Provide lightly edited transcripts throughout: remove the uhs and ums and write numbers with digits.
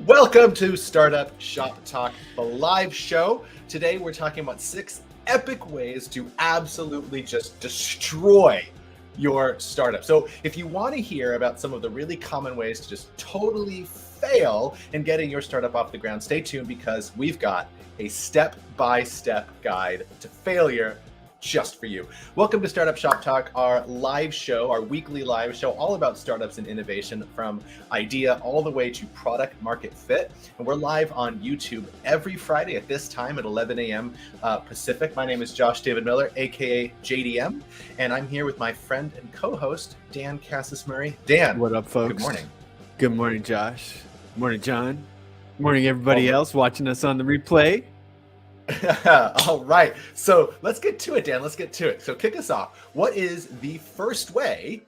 Welcome to Startup Shop Talk, the live show. Today we're talking about 6 epic ways to absolutely just destroy your startup. So if you want to hear about some of the really common ways to just totally fail in getting your startup off the ground, stay tuned because we've got a step-by-step guide to failure just for you. Welcome to Startup Shop Talk, our live show, our weekly live show, all about startups and innovation from idea all the way to product market fit. And we're live on YouTube every Friday at this time at 11 a.m. Pacific. My name is Josh David Miller, aka JDM, and I'm here with my friend and co-host, Dan Cassis Murray. Dan, what up, folks? Good morning. Good morning, Josh. Good morning, John. Good morning, everybody else watching us on the replay. All right, so let's get to it, Dan. Let's get to it. So kick us off. What is the first way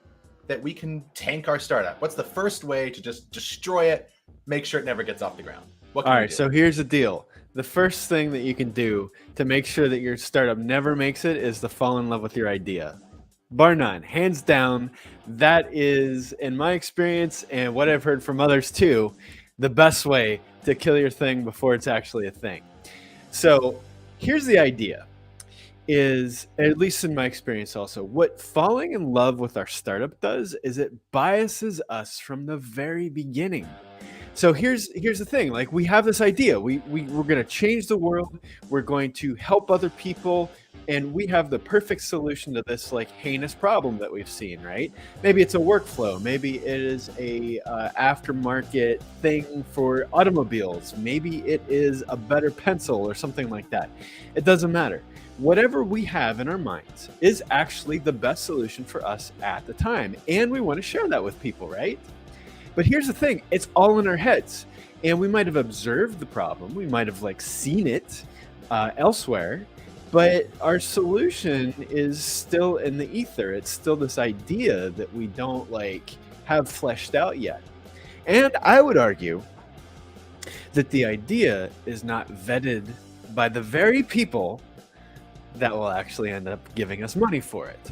that we can tank our startup? What's the first way to just destroy it, make sure it never gets off the ground? All right, so here's the deal. The first thing that you can do to make sure that your startup never makes it is to fall in love with your idea. Bar none, hands down, that is, in my experience and what I've heard from others too, the best way to kill your thing before it's actually a thing. So here's the idea is, at least in my experience also, what falling in love with our startup does is it biases us from the very beginning. So here's the thing, like we have this idea, we're going to change the world, we're going to help other people, and we have the perfect solution to this like heinous problem that we've seen, right? Maybe it's a workflow, maybe it is a aftermarket thing for automobiles, maybe it is a better pencil or something like that. It doesn't matter. Whatever we have in our minds is actually the best solution for us at the time, and we want to share that with people, right? But here's the thing, it's all in our heads, and we might have observed the problem, we might have like seen it elsewhere, but our solution is still in the ether. It's still this idea that we don't like have fleshed out yet. And I would argue that the idea is not vetted by the very people that will actually end up giving us money for it.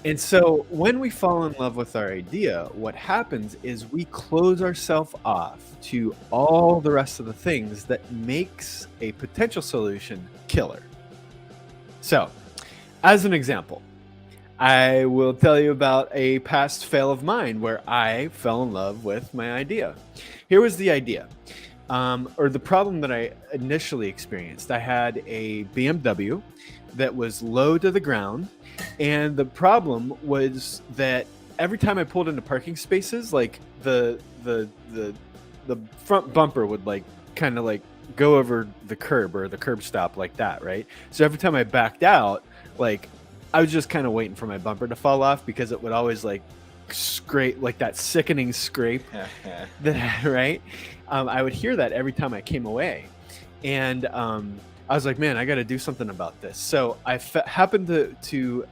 And so when we fall in love with our idea, what happens is we close ourselves off to all the rest of the things that makes a potential solution killer. So, as an example, I will tell you about a past fail of mine where I fell in love with my idea. Here was the idea, or the problem that I initially experienced. I had a BMW that was low to the ground, and the problem was that every time I pulled into parking spaces, like the front bumper would like kind of like go over the curb or the curb stop like that, right? So every time I backed out, like I was just kind of waiting for my bumper to fall off because it would always like scrape, like that sickening scrape that, right? I would hear that every time I came away, and I was like, man, I got to do something about this. So I happened to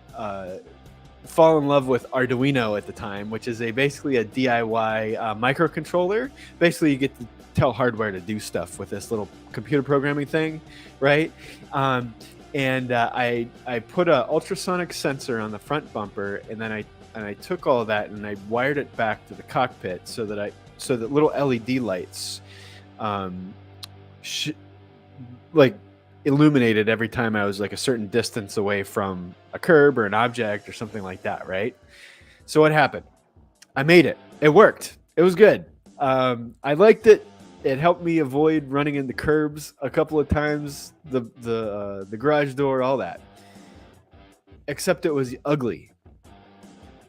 fall in love with Arduino at the time, which is basically a DIY microcontroller. Basically, you get to tell hardware to do stuff with this little computer programming thing, right? And I put an ultrasonic sensor on the front bumper, and then I took all that and I wired it back to the cockpit so that little LED lights like illuminated every time I was like a certain distance away from a curb or an object or something like that, right? So what happened? I made it. It worked. It was good. I liked it. It helped me avoid running into curbs a couple of times, the garage door, all that. Except it was ugly.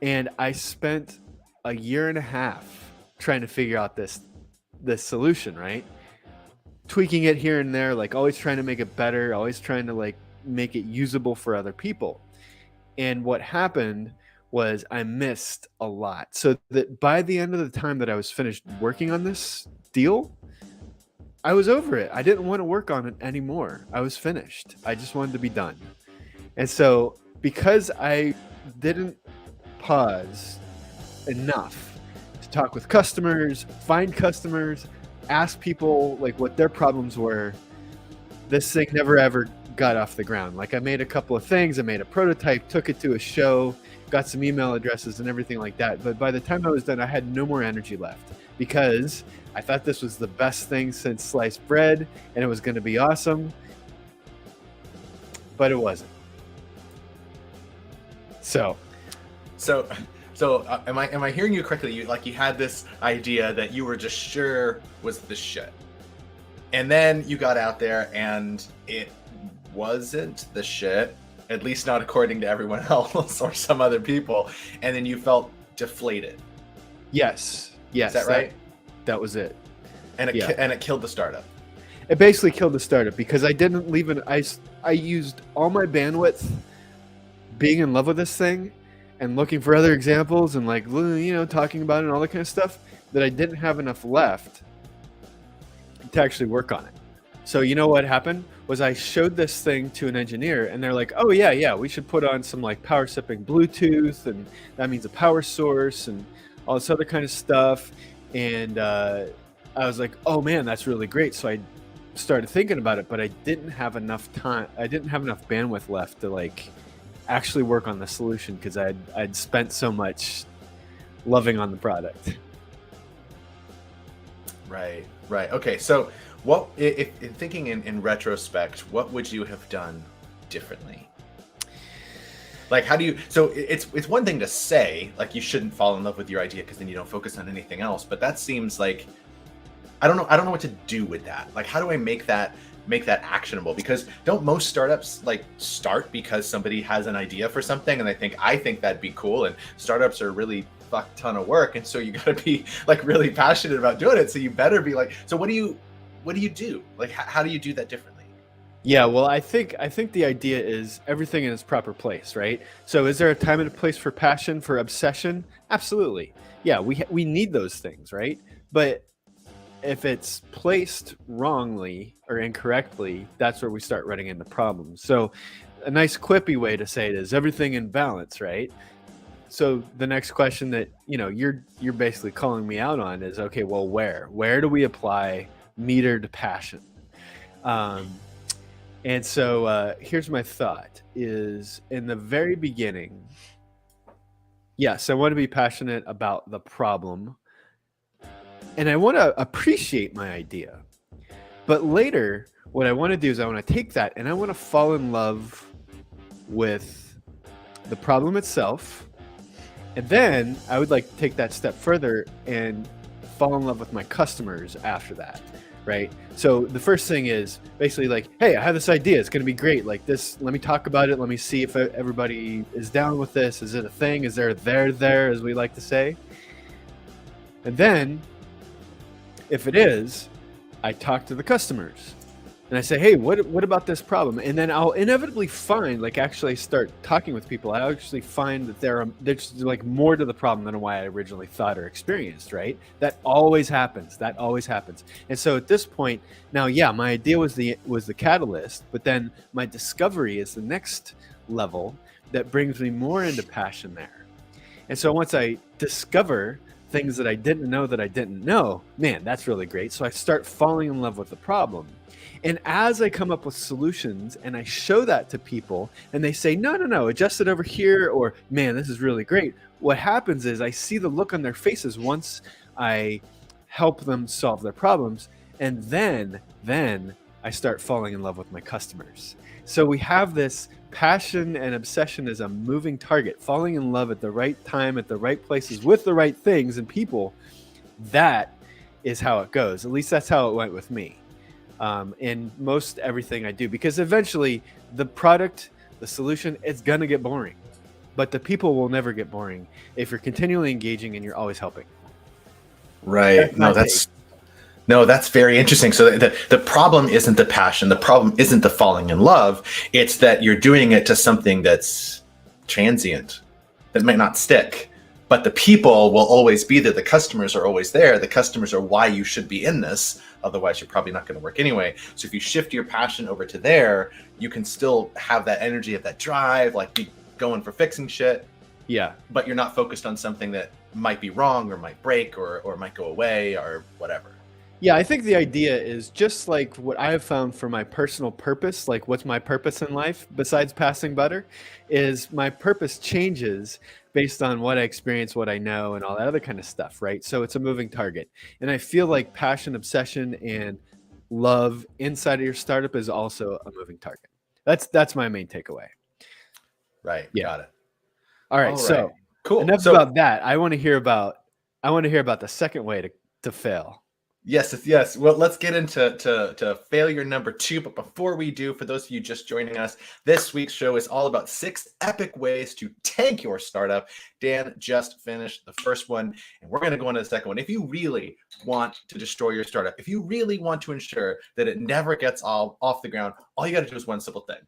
And I spent a year and a half trying to figure out this solution, right? Tweaking it here and there, like always trying to make it better, always trying to like make it usable for other people. And what happened was I missed a lot. So that by the end of the time that I was finished working on this deal, I was over it. I didn't want to work on it anymore. I was finished. I just wanted to be done. And so because I didn't pause enough to talk with customers, find customers, ask people like what their problems were, this thing never ever got off the ground. Like I made a couple of things, I made a prototype, took it to a show, got some email addresses and everything like that. But by the time I was done, I had no more energy left. because I thought this was the best thing since sliced bread and it was going to be awesome, but it wasn't. So am I hearing you correctly? You had this idea that you were just sure was the shit, and then you got out there and it wasn't the shit, at least not according to everyone else or some other people, and then you felt deflated. Yes. Is that right? That was it. And it killed the startup. It basically killed the startup because I didn't leave I used all my bandwidth being in love with this thing and looking for other examples and talking about it and all that kind of stuff, that I didn't have enough left to actually work on it. So you know what happened was I showed this thing to an engineer and they're like, oh yeah, we should put on some like power sipping Bluetooth, and that means a power source and all this other kind of stuff. And I was like, oh man, that's really great. So I started thinking about it, but I didn't have enough time. I didn't have enough bandwidth left to like actually work on the solution because I'd spent so much loving on the product. Right. Okay. So what, if thinking in retrospect, what would you have done differently? Like, how do you, so it's one thing to say, like, you shouldn't fall in love with your idea because then you don't focus on anything else. But that seems like, I don't know what to do with that. Like, how do I make that actionable? Because don't most startups like start because somebody has an idea for something and I think that'd be cool, and startups are really fuck ton of work, and so you got to be like really passionate about doing it, so you better be like, so what do you do? Like, how do you do that differently? Yeah, well, I think the idea is everything in its proper place, right? So is there a time and a place for passion, for obsession? Absolutely. Yeah, we need those things, right? But if it's placed wrongly or incorrectly, that's where we start running into problems. So a nice quippy way to say it is everything in balance, right? So the next question that, you're basically calling me out on is, okay, well, where do we apply metered passion? And so here's my thought is, in the very beginning, yes, I want to be passionate about the problem and I want to appreciate my idea. But later, what I want to do is I want to take that and I want to fall in love with the problem itself. And then I would like to take that step further and fall in love with my customers after that, right? So the first thing is basically like, hey, I have this idea. It's going to be great. Like this, let me talk about it. Let me see if everybody is down with this. Is it a thing? Is there a there, as we like to say? And then if it is, I talk to the customers and I say, hey, what about this problem? And then I'll inevitably find, like, actually start talking with people. I actually find that there's like more to the problem than what I originally thought or experienced, right? That always happens. And so at this point now, yeah, my idea was the catalyst, but then my discovery is the next level that brings me more into passion there. And so once I discover things that I didn't know, man, that's really great. So I start falling in love with the problem. And as I come up with solutions and I show that to people and they say, no, adjust it over here, or man, this is really great. What happens is I see the look on their faces once I help them solve their problems. And then I start falling in love with my customers. So we have this passion and obsession as a moving target, falling in love at the right time, at the right places, with the right things and people. That is how it goes. At least that's how it went with me. In most everything I do, because eventually the product, the solution, it's going to get boring, but the people will never get boring if you're continually engaging and you're always helping. Right. That's very interesting. So the problem isn't the passion. The problem isn't the falling in love. It's that you're doing it to something that's transient, that might not stick. But the people will always be there. The customers are always there. The customers are why you should be in this. Otherwise, you're probably not going to work anyway. So if you shift your passion over to there, you can still have that energy, of that drive, like be going for fixing shit. Yeah. But you're not focused on something that might be wrong or might break or might go away or whatever. Yeah, I think the idea is just like what I have found for my personal purpose, like what's my purpose in life besides passing butter, is my purpose changes based on what I experience, what I know, and all that other kind of stuff, right? So it's a moving target. And I feel like passion, obsession, and love inside of your startup is also a moving target. That's my main takeaway. Right. Yeah. Got it. All right. All right. So Cool. enough So about that. I want to hear about the second way to fail. yes, yes. Well, let's get into to failure number two. But before we do, for those of you just joining us, this week's show is all about 6 epic ways to tank your startup. Dan just finished the first one, and we're going to go into the second one. If you really want to destroy your startup, if you really want to ensure that it never gets all off the ground, all you got to do is one simple thing.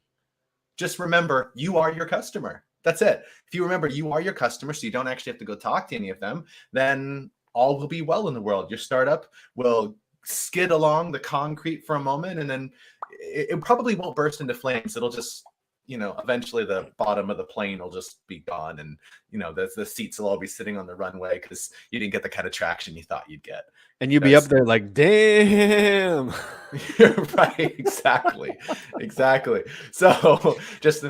Just remember, you are your customer. That's it. If you remember you are your customer, so you don't actually have to go talk to any of them, then all will be well in the world. Your startup will skid along the concrete for a moment, and then it probably won't burst into flames. It'll just, eventually the bottom of the plane will just be gone, and the seats will all be sitting on the runway because you didn't get the kind of traction you thought you'd get. And you'd be up there like, damn. Right, exactly. Exactly. So just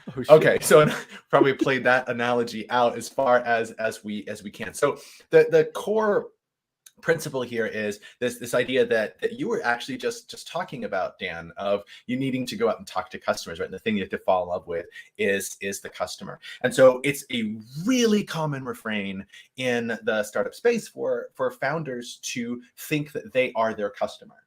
Oh, shit. okay, so probably played that analogy out as far as we can. So the core principle here is this idea that you were actually just talking about, Dan, of you needing to go out and talk to customers, right? And the thing you have to fall in love with is the customer. And so it's a really common refrain in the startup space for founders to think that they are their customer.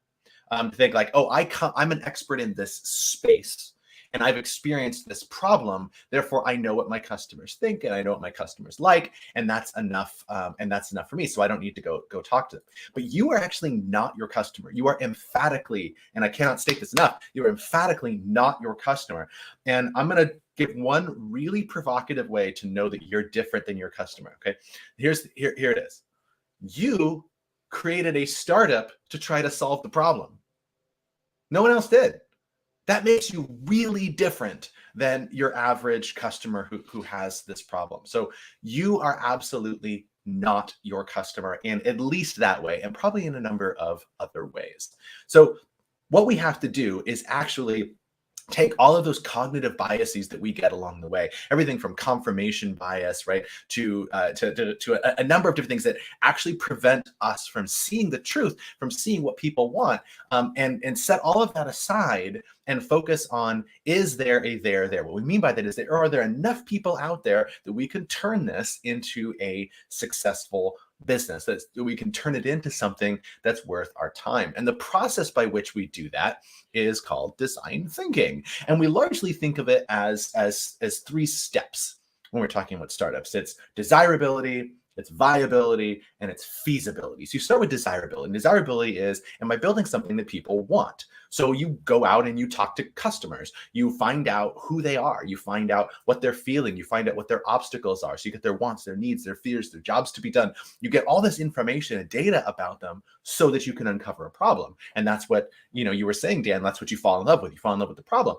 To think like, oh, I'm an expert in this space, and I've experienced this problem. Therefore, I know what my customers think, and I know what my customers like, and that's enough. And that's enough for me. So I don't need to go talk to them. But you are actually not your customer. You are emphatically, and I cannot state this enough, you are emphatically not your customer. And I'm going to give one really provocative way to know that you're different than your customer. Okay, here it is. You created a startup to try to solve the problem. No one else did. That makes you really different than your average customer who has this problem. So you are absolutely not your customer, and at least that way, and probably in a number of other ways. So what we have to do is actually take all of those cognitive biases that we get along the way, everything from confirmation bias, right, to a number of different things that actually prevent us from seeing the truth, from seeing what people want, and set all of that aside and focus on, is there a there? What we mean by that is that are there enough people out there that we can turn this into a successful business, that we can turn it into something that's worth our time. And the process by which we do that is called design thinking. And we largely think of it as 3 steps when we're talking about startups. It's desirability, it's viability, and it's feasibility. So you start with desirability. And desirability is, am I building something that people want? So you go out and you talk to customers. You find out who they are. You find out what they're feeling. You find out what their obstacles are. So you get their wants, their needs, their fears, their jobs to be done. You get all this information and data about them so that you can uncover a problem. And that's what, you were saying, Dan, that's what you fall in love with. You fall in love with the problem.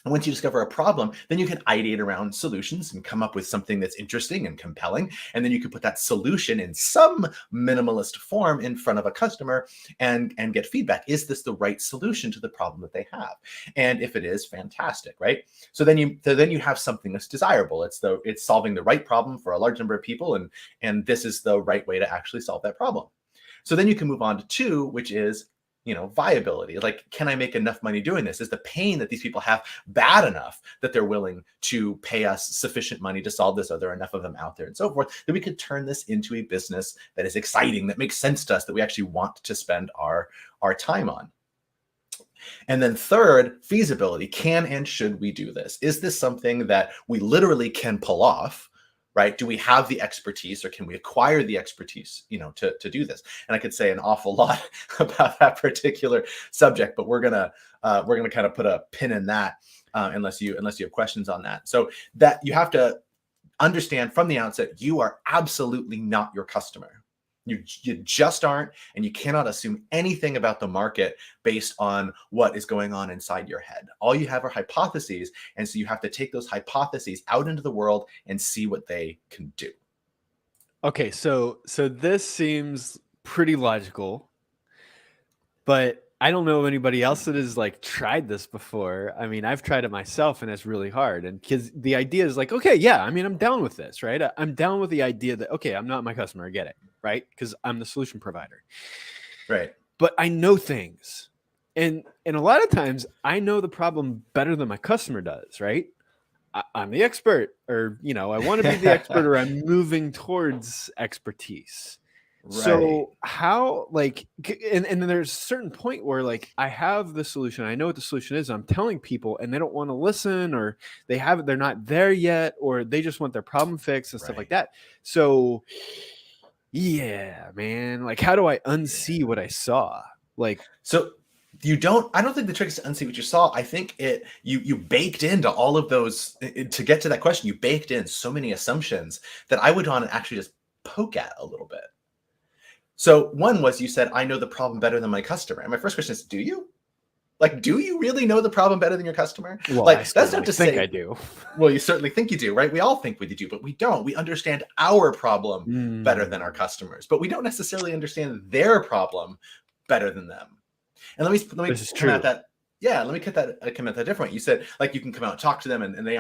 And once you discover a problem, then you can ideate around solutions and come up with something that's interesting and compelling. And then you can put that solution in some minimalist form in front of a customer and get feedback. Is this the right solution to the problem that they have? And if it is, fantastic, right? So then you have something that's desirable. It's solving the right problem for a large number of people, and this is the right way to actually solve that problem. So then you can move on to 2, which is viability. Like, can I make enough money doing this? Is the pain that these people have bad enough that they're willing to pay us sufficient money to solve this? Are there enough of them out there, and so forth, that we could turn this into a business that is exciting, that makes sense to us, that we actually want to spend our time on? And then 3rd, feasibility. Can and should we do this? Is this something that we literally can pull off? Right? Do we have the expertise, or can we acquire the expertise, to do this? And I could say an awful lot about that particular subject, but we're gonna kind of put a pin in that unless you have questions on that. So that you have to understand from the outset, you are absolutely not your customer. You just aren't, and you cannot assume anything about the market based on what is going on inside your head. All you have are hypotheses, and so you have to take those hypotheses out into the world and see what they can do. Okay, so this seems pretty logical, but I don't know of anybody else that has like tried this before. I mean, I've tried it myself and it's really hard. And because the idea is like, okay, yeah, I mean, I'm down with this, right? I'm down with the idea that, okay, I'm not my customer. I get it, right? Because I'm the solution provider. Right. But I know things. And a lot of times I know the problem better than my customer does, right? I'm the expert, or, you know, I want to be the expert, or I'm moving towards expertise. So how, like, and then there's a certain point where like I have the solution, I know what the solution is, I'm telling people and they don't want to listen, or they're not there yet, or they just want their problem fixed and stuff like that. So yeah, man, like how do I unsee what I saw? Like, so I don't think the trick is to unsee what you saw. I think you baked into all of those to get to that question. You baked in so many assumptions that I would want to actually just poke at a little bit. So one was, you said, I know the problem better than my customer. And my first question is, do you? Like, do you really know the problem better than your customer? well, like, that's not to say I do. Well, you certainly think you do, right? We all think we do, but we don't. We understand our problem better than our customers, but we don't necessarily understand their problem better than them. And let me come at that. Yeah, let me come at that different. You said like you can come out and talk to them, and maybe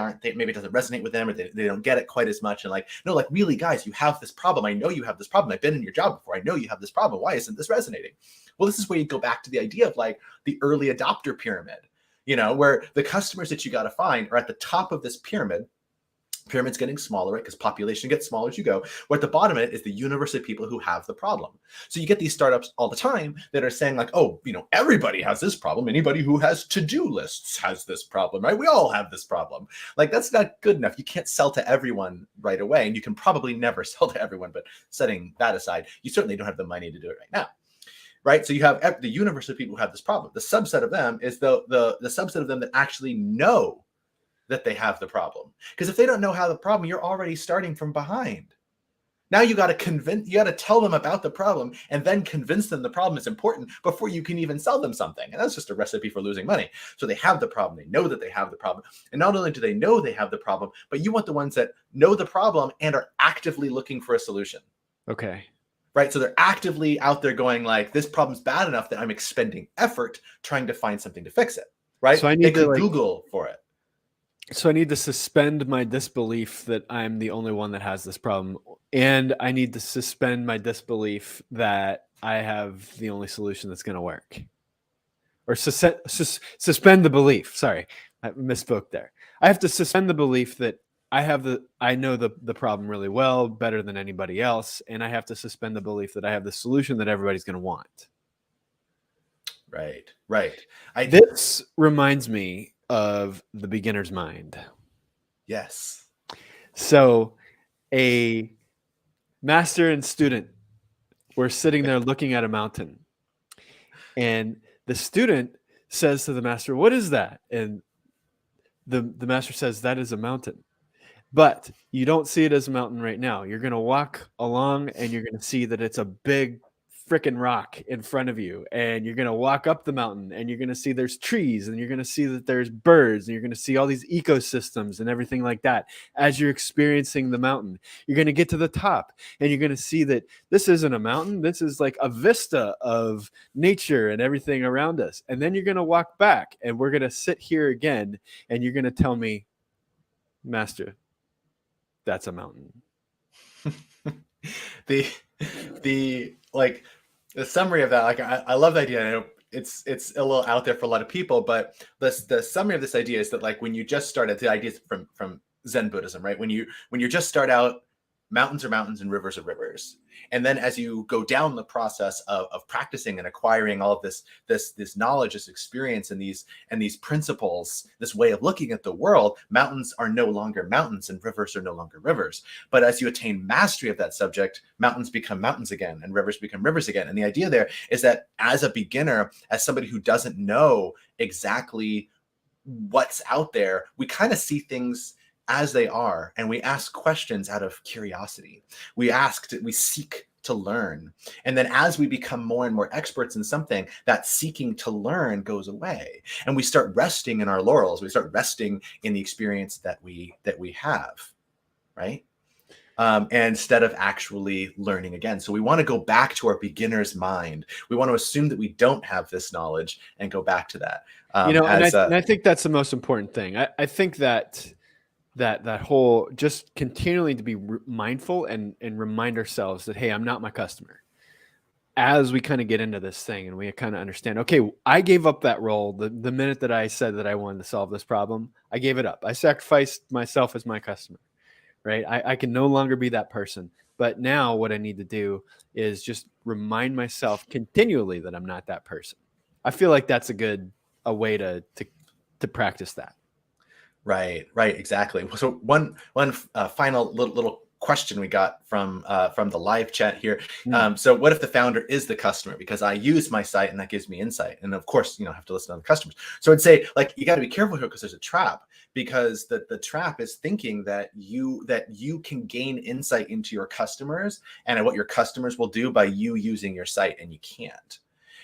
it doesn't resonate with them, or they don't get it quite as much. And like, no, like really, guys, you have this problem. I know you have this problem. I've been in your job before. I know you have this problem. Why isn't this resonating? Well, this is where you go back to the idea of like the early adopter pyramid, you know, where the customers that you got to find are at the top of this pyramid. Pyramid's getting smaller, right? Because population gets smaller as you go. Where at the bottom of it is the universe of people who have the problem. So you get these startups all the time that are saying like, oh, you know, everybody has this problem. Anybody who has to-do lists has this problem, right? We all have this problem. Like, that's not good enough. You can't sell to everyone right away. And you can probably never sell to everyone, but setting that aside, you certainly don't have the money to do it right now. Right. So you have the universe of people who have this problem. The subset of them is the subset of them that actually know that they have the problem. Because if they don't know how the problem, you're already starting from behind. Now you got to tell them about the problem and then convince them the problem is important before you can even sell them something. And that's just a recipe for losing money. So they have the problem. They know that they have the problem. And not only do they know they have the problem, but you want the ones that know the problem and are actively looking for a solution. Okay. Right. So they're actively out there going like, this problem's bad enough that I'm expending effort trying to find something to fix it. Right. So I need to Google for it. So I need to suspend my disbelief that I'm the only one that has this problem. And I need to suspend my disbelief that I have the only solution that's going to work. Or suspend the belief. Sorry, I misspoke there. I have to suspend the belief that I know the problem really well, better than anybody else. And I have to suspend the belief that I have the solution that everybody's going to want. Right. This reminds me of the beginner's mind. Yes. So a master and student were sitting there looking at a mountain. And the student says to the master, "What is that?" And the master says, "That is a mountain. But you don't see it as a mountain right now. You're going to walk along and you're going to see that it's a big freaking rock in front of you, and you're going to walk up the mountain and you're going to see there's trees, and you're going to see that there's birds, and you're going to see all these ecosystems and everything like that as you're experiencing the mountain. You're going to get to the top and you're going to see that this isn't a mountain. This is like a vista of nature and everything around us. And then you're going to walk back and we're going to sit here again, and you're going to tell me, Master, that's a mountain." The summary of that, like I love the idea. I know it's a little out there for a lot of people, but the summary of this idea is that like when you just start out, the ideas from Zen Buddhism, right? When you just start out, mountains are mountains and rivers are rivers. And then as you go down the process of practicing and acquiring all of this knowledge, this experience, and these principles, this way of looking at the world, mountains are no longer mountains and rivers are no longer rivers. But as you attain mastery of that subject, mountains become mountains again and rivers become rivers again. And the idea there is that as a beginner, as somebody who doesn't know exactly what's out there, we kind of see things as they are, and we ask questions out of curiosity. We seek to learn. And then as we become more and more experts in something, that seeking to learn goes away. And we start resting in our laurels. We start resting in the experience that we have, right? instead of actually learning again. So we want to go back to our beginner's mind. We want to assume that we don't have this knowledge and go back to that. And I think that's the most important thing. I think that whole just continually to be mindful and remind ourselves that, hey, I'm not my customer. As we kind of get into this thing and we kind of understand, okay, I gave up that role the minute that I said that I wanted to solve this problem. I gave it up. I sacrificed myself as my customer, right? I can no longer be that person. But now what I need to do is just remind myself continually that I'm not that person. I feel like that's a way to practice that. Right, exactly. So one final little question we got from the live chat here. So what if the founder is the customer? Because I use my site and that gives me insight. And of course, I have to listen to the customers. So I'd say, like, you got to be careful here because there's a trap. Because the trap is thinking that you can gain insight into your customers and what your customers will do by you using your site, and you can't.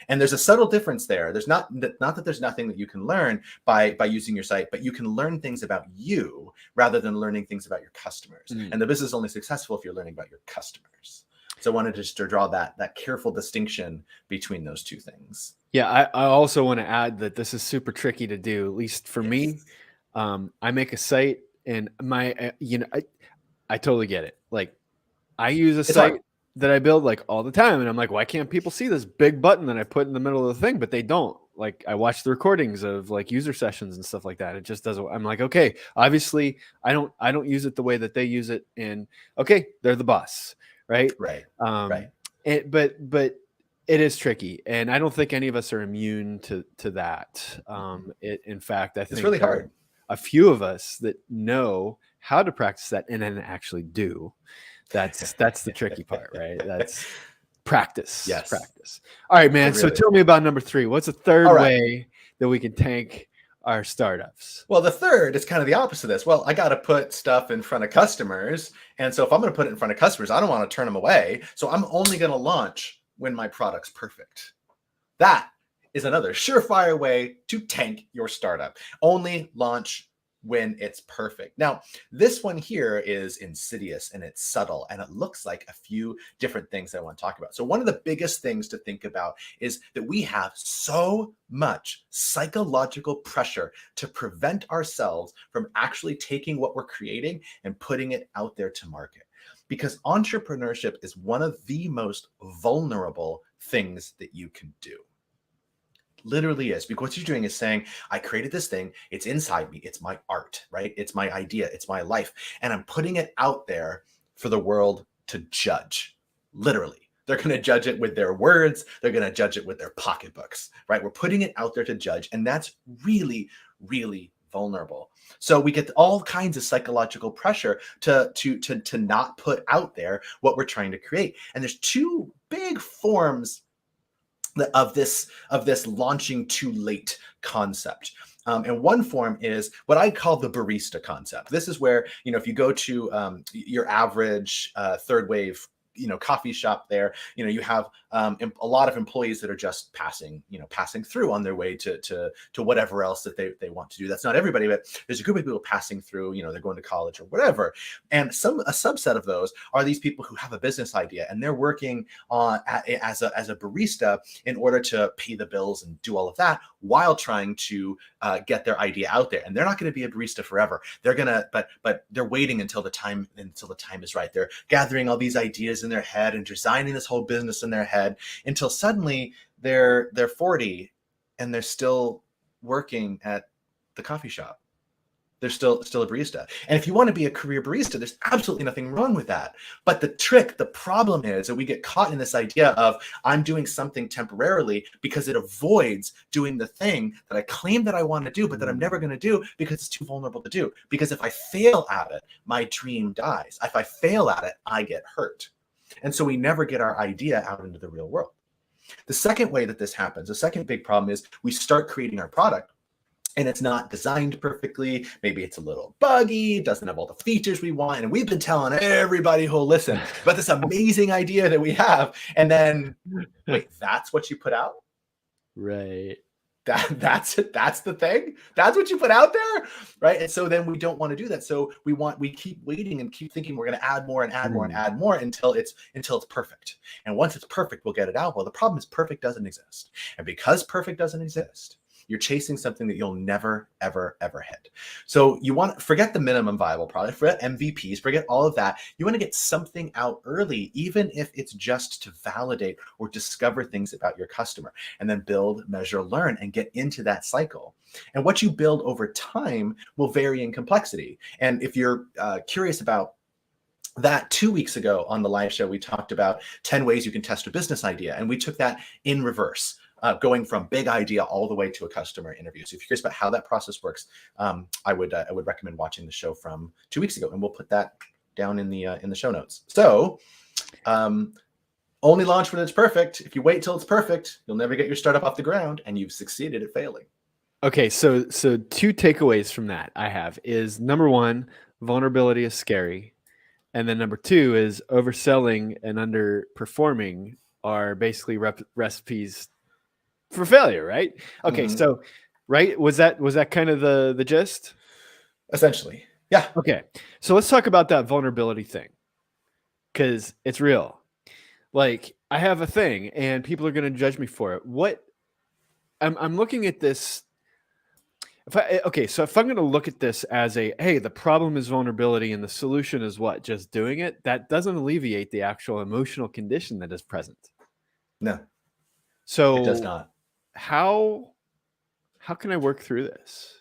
And there's a subtle difference there. There's not that there's nothing that you can learn by using your site, but you can learn things about you rather than learning things about your customers. And the business is only successful if you're learning about your customers. So I wanted just to draw that careful distinction between those two things. Yeah, I also want to add that this is super tricky to do, at least for me. I make a site and I totally get it. Like, I use a site that I build like all the time. And I'm like, why can't people see this big button that I put in the middle of the thing? But they don't. Like, I watch the recordings of like user sessions and stuff like that. It just doesn't. I'm like, okay, obviously I don't use it the way that they use it. And okay, they're the boss. Right. Right. But it is tricky. And I don't think any of us are immune to that. In fact, I think it's really hard. A few of us that know how to practice that and then actually do. That's the tricky part, right? That's practice. Yes. Practice. All right, man. So tell me about number 3. What's a third way that we can tank our startups? Well, the third is kind of the opposite of this. Well, I got to put stuff in front of customers. And so if I'm going to put it in front of customers, I don't want to turn them away. So I'm only going to launch when my product's perfect. That is another surefire way to tank your startup. Only launch when it's perfect. Now, this one here is insidious and it's subtle and it looks like a few different things that I want to talk about. So one of the biggest things to think about is that we have so much psychological pressure to prevent ourselves from actually taking what we're creating and putting it out there to market. Because entrepreneurship is one of the most vulnerable things that you can do. Literally is, because what you're doing is saying, I created this thing, it's inside me, it's my art, right? It's my idea, it's my life, and I'm putting it out there for the world to judge. Literally, they're going to judge it with their words, they're going to judge it with their pocketbooks, right? We're putting it out there to judge, and that's really, really vulnerable. So we get all kinds of psychological pressure to not put out there what we're trying to create. And there's two big forms of this launching too late concept. And one form is what I call the barista concept. This is where, if you go to your average third wave coffee shop there, you have a lot of employees that are just passing through on their way to whatever else that they want to do. That's not everybody, but there's a group of people passing through, they're going to college or whatever. And a subset of those are these people who have a business idea and they're working on as a barista in order to pay the bills and do all of that while trying to get their idea out there. And they're not going to be a barista forever. They're gonna, but they're waiting until the time is right. They're gathering all these ideas in their head and designing this whole business in their head until suddenly they're 40 and they're still working at the coffee shop. They're still a barista. And if you want to be a career barista, there's absolutely nothing wrong with that. But the problem is that we get caught in this idea of I'm doing something temporarily because it avoids doing the thing that I claim that I want to do, but that I'm never going to do because it's too vulnerable to do. Because if I fail at it, my dream dies. If I fail at it, I get hurt. And so we never get our idea out into the real world. The second way that this happens, the second big problem is we start creating our product and it's not designed perfectly. Maybe it's a little buggy, doesn't have all the features we want. And we've been telling everybody who'll listen about this amazing idea that we have. And then, wait, that's what you put out? Right. That's it. That's the thing. That's what you put out there, right? And so then we don't want to do that. So we keep waiting and keep thinking we're going to add more and add more and add more until it's perfect. And once it's perfect, we'll get it out. Well, the problem is perfect doesn't exist, and because perfect doesn't exist, you're chasing something that you'll never, ever, ever hit. So you want to forget the minimum viable product, forget MVPs, forget all of that. You want to get something out early, even if it's just to validate or discover things about your customer, and then build, measure, learn, and get into that cycle. And what you build over time will vary in complexity. And if you're curious about that, 2 weeks ago on the live show, we talked about 10 ways you can test a business idea. And we took that in reverse. Going from big idea all the way to a customer interview. So if you're curious about how that process works, I would recommend watching the show from 2 weeks ago, and we'll put that down in the show notes. So only launch when it's perfect. If you wait till it's perfect, you'll never get your startup off the ground, and you've succeeded at failing. Okay, so 2 takeaways from that I have is, number 1, vulnerability is scary, and then number 2 is overselling and underperforming are basically recipes for failure, right? Okay, so right, was that kind of the gist? Essentially, yeah. Okay, so let's talk about that vulnerability thing, because it's real. Like, I have a thing, and people are going to judge me for it. What I'm looking at this. So if I'm going to look at this as hey, the problem is vulnerability, and the solution is what? Just doing it. That doesn't alleviate the actual emotional condition that is present. No, so it does not. How can I work through this?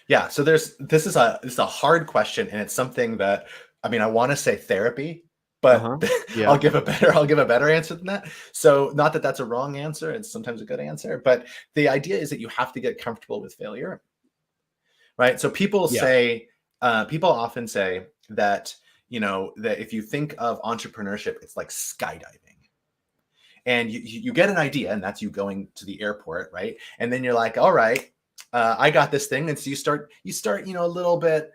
Yeah, so this is a hard question, and it's something that, I mean, I want to say therapy, but Yeah. I'll give a better answer than that. So not that that's a wrong answer, it's sometimes a good answer, but the idea is that you have to get comfortable with failure, right? So people often say that, that if you think of entrepreneurship, it's like skydiving. And you get an idea, and that's you going to the airport, right? And then you're like, all right, I got this thing. And so you start, a little bit,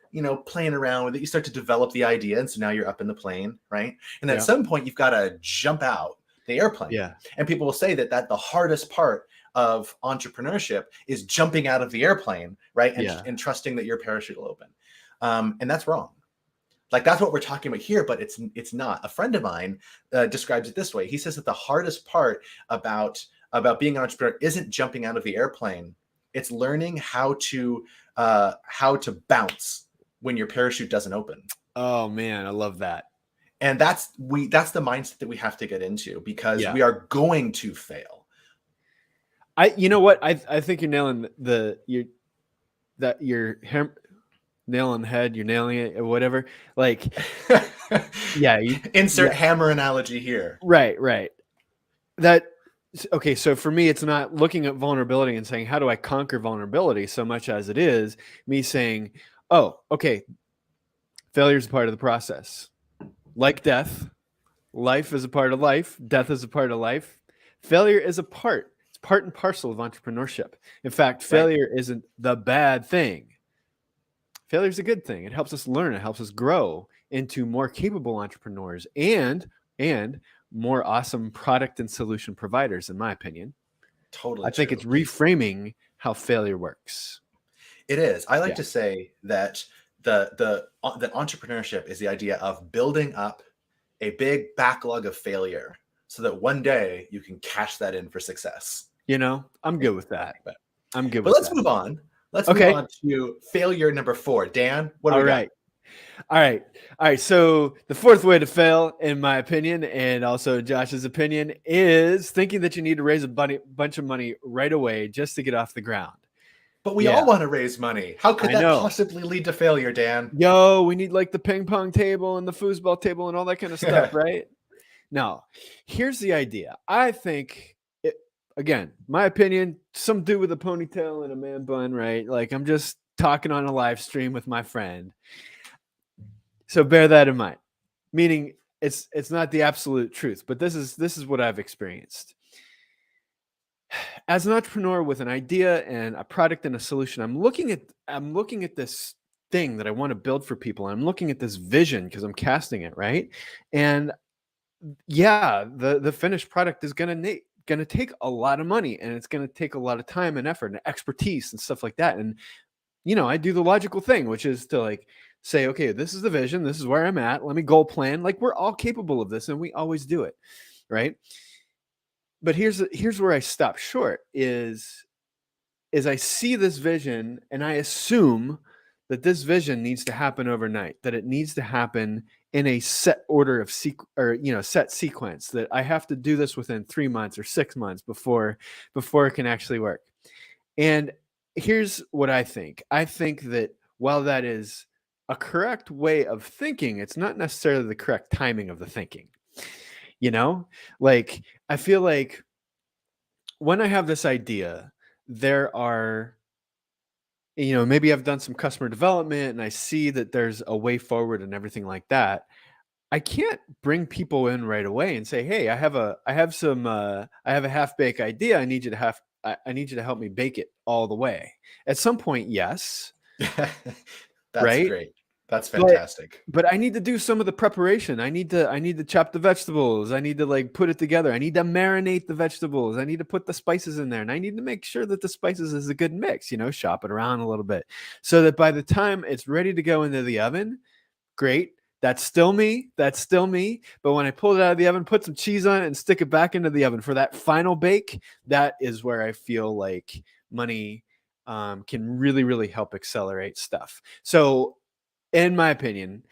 playing around with it. You start to develop the idea. And so now you're up in the plane, right? And at some point, you've got to jump out the airplane. Yeah. And people will say that the hardest part of entrepreneurship is jumping out of the airplane, right? And trusting that your parachute will open. And that's wrong. Like, that's what we're talking about here, but it's not. A friend of mine describes it this way. He says that the hardest part about being an entrepreneur isn't jumping out of the airplane. It's learning how to bounce when your parachute doesn't open. Oh man, I love that. And that's the mindset that we have to get into, because we are going to fail. You know what? I think you're nailing nail on the head, you're nailing it, or whatever. Like, insert hammer analogy here. Right. Okay, so for me, it's not looking at vulnerability and saying, how do I conquer vulnerability, so much as it is me saying, oh, okay, failure is a part of the process. Like death, life is a part of life, death is a part of life. Failure is a part. It's part and parcel of entrepreneurship. In fact, failure isn't the bad thing. Failure is a good thing. It helps us learn. It helps us grow into more capable entrepreneurs and more awesome product and solution providers, in my opinion. Totally. I think it's reframing how failure works. It is. I like to say that that entrepreneurship is the idea of building up a big backlog of failure so that one day you can cash that in for success. I'm good with that. But let's move on. Let's move on to failure number 4. Dan, what do we got? All right. So the fourth way to fail, in my opinion, and also Josh's opinion, is thinking that you need to raise a bunch of money right away just to get off the ground. But we all want to raise money. How could that possibly lead to failure, Dan? We need like the ping pong table and the foosball table and all that kind of stuff, right? Now, here's the idea. I think, again, my opinion, some dude with a ponytail and a man bun, right? Like, I'm just talking on a live stream with my friend. So bear that in mind. Meaning, it's not the absolute truth, but this is what I've experienced. As an entrepreneur with an idea and a product and a solution, I'm looking at this thing that I want to build for people. I'm looking at this vision because I'm casting it, right? And the finished product is going to going to take a lot of money, and it's going to take a lot of time and effort and expertise and stuff like that. And I do the logical thing, which is to like say, okay, this is the vision, this is where I'm at, let me goal plan. Like, we're all capable of this, and we always do it, right? But here's where I stop short is I see this vision, and I assume that this vision needs to happen overnight, that it needs to happen in a set order of set sequence, that I have to do this within 3 months or 6 months before it can actually work. And here's what I think. I think that while that is a correct way of thinking, it's not necessarily the correct timing of the thinking. Like, I feel like when I have this idea, there are, maybe I've done some customer development and I see that there's a way forward and everything like that. I can't bring people in right away and say, "Hey, I have a half-baked idea. I need you to help me bake it all the way." At some point, yes, That's right? great. That's But fantastic. I need to do some of the preparation. I need to chop the vegetables. I need to like put it together. I need to marinate the vegetables. I need to put the spices in there, and I need to make sure that the spices is a good mix. Shop it around a little bit, so that by the time it's ready to go into the oven, great. That's still me. But when I pull it out of the oven, put some cheese on it, and stick it back into the oven for that final bake, that is where I feel like money can really, really help accelerate stuff. So, in my opinion,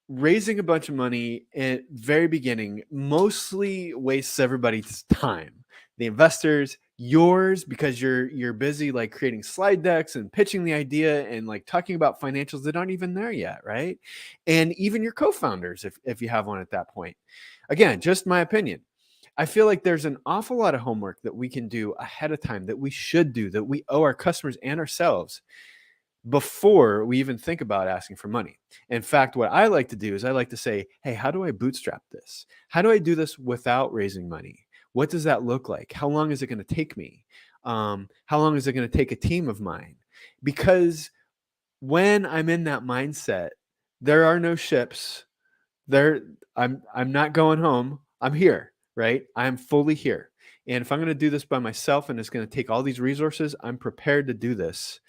raising a bunch of money at very beginning mostly wastes everybody's time. The investors, yours, because you're busy like creating slide decks and pitching the idea and like talking about financials that aren't even there yet, right? And even your co-founders, if you have one at that point. Again, just my opinion. I feel like there's an awful lot of homework that we can do ahead of time, that we should do, that we owe our customers and ourselves before we even think about asking for money. In fact, what I like to do is I like to say, hey, how do I bootstrap this? How do I do this without raising money? What does that look like? How long is it going to take me? How long is it going to take a team of mine? Because when I'm in that mindset, there are no ships. I'm not going home. I'm here, right? I'm fully here. And if I'm going to do this by myself and it's going to take all these resources, I'm prepared to do this.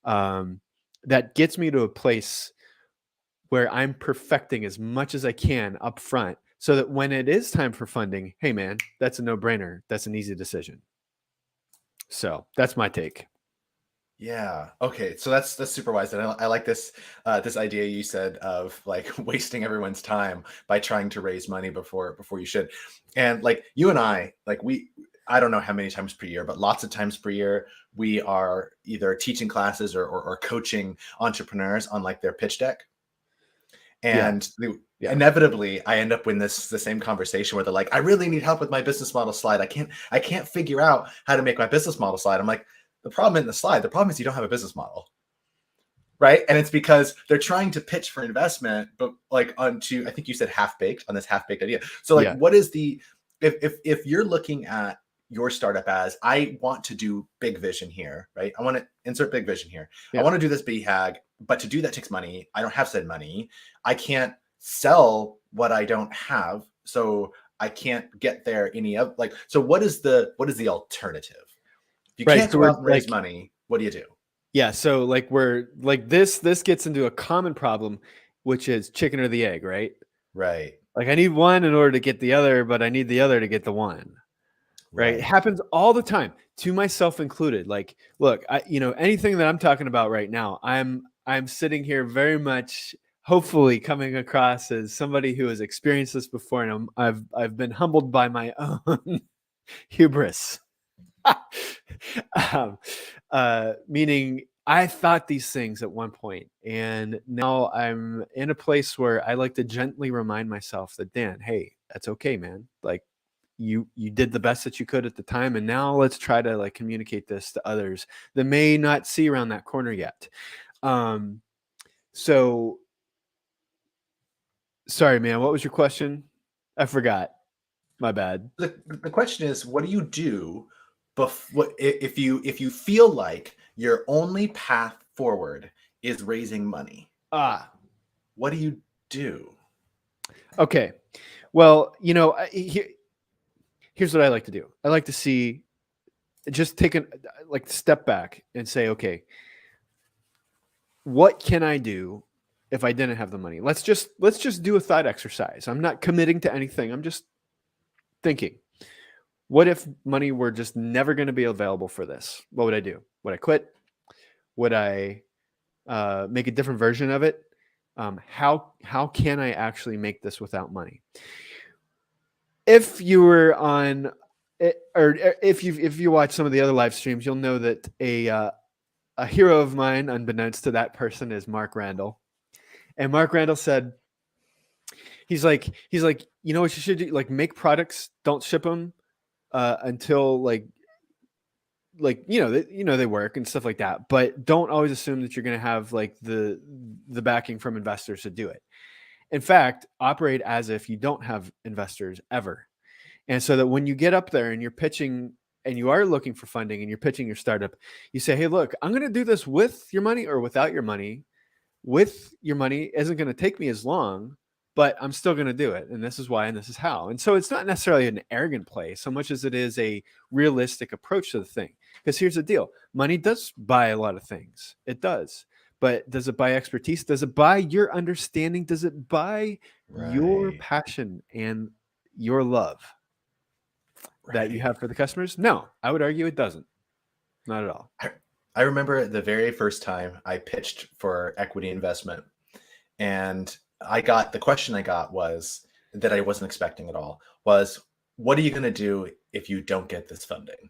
That gets me to a place where I'm perfecting as much as I can up front, so that when it is time for funding, hey man, that's a no-brainer. That's an easy decision. So that's my take. Yeah. Okay. So that's super wise, and I like this this idea you said of like wasting everyone's time by trying to raise money before you should. And like you and I, like I don't know how many times per year, but lots of times per year, we are either teaching classes or coaching entrepreneurs on like their pitch deck. And Yeah. inevitably, I end up in the same conversation where they're like, "I really need help with my business model slide. I can't figure out how to make my business model slide." I'm like, the problem isn't the slide. The problem is you don't have a business model, right? And it's because they're trying to pitch for investment, but like onto, I think you said half baked, on this half baked idea. So like, Yeah. what is the if you're looking at your startup as, I want to do big vision here, right? I want to insert big vision here. I Yeah. want to do this BHAG, but to do that takes money. I don't have said money. I can't sell what I don't have, so I can't get there any of like. So what is the alternative? If you Right. can't So go we're out and raise like, money, what do you do? yeah. So like we're like this gets into a common problem, which is chicken or the egg, right? Right. Like, I need one in order to get the other, but I need the other to get the one. Right. It Right. happens all the time, to myself included. Like, look, anything that I'm talking about right now, I'm sitting here very much, hopefully coming across as somebody who has experienced this before, and I've been humbled by my own hubris. um, Meaning, I thought these things at one point, and now I'm in a place where I like to gently remind myself that, Dan, hey, that's okay, man. Like, you did the best that you could at the time, and now let's try to like communicate this to others that may not see around that corner yet. So sorry, man, what was your question? I forgot. My bad. The question is, what do you do if you feel like your only path forward is raising money? What do you do? Okay. Well, here's here's what I like to do. I like to see, just take a step back and say, okay, what can I do if I didn't have the money? Let's just do a thought exercise. I'm not committing to anything. I'm just thinking, what if money were just never going to be available for this? What would I do? Would I quit? Would I make a different version of it? How can I actually make this without money? If you were on, or if you watch some of the other live streams, you'll know that a hero of mine, unbeknownst to that person, is Mark Randall. And Mark Randall said, he's like, you know what you should do? Like, make products, don't ship them until they work and stuff like that. But don't always assume that you're going to have like the backing from investors to do it. In fact, operate as if you don't have investors ever. And so that when you get up there and you're pitching and you are looking for funding and you're pitching your startup, you say, hey, look, I'm going to do this with your money or without your money. With your money isn't going to take me as long, but I'm still going to do it. And this is why, and this is how. And so it's not necessarily an arrogant play so much as it is a realistic approach to the thing. Because here's the deal. Money does buy a lot of things. It does. But does it buy expertise? Does it buy your understanding? Does it buy your passion and your love that you have for the customers? No, I would argue it doesn't. Not at all. I remember the very first time I pitched for equity investment, and the question I got was, that I wasn't expecting at all, was, what are you going to do if you don't get this funding?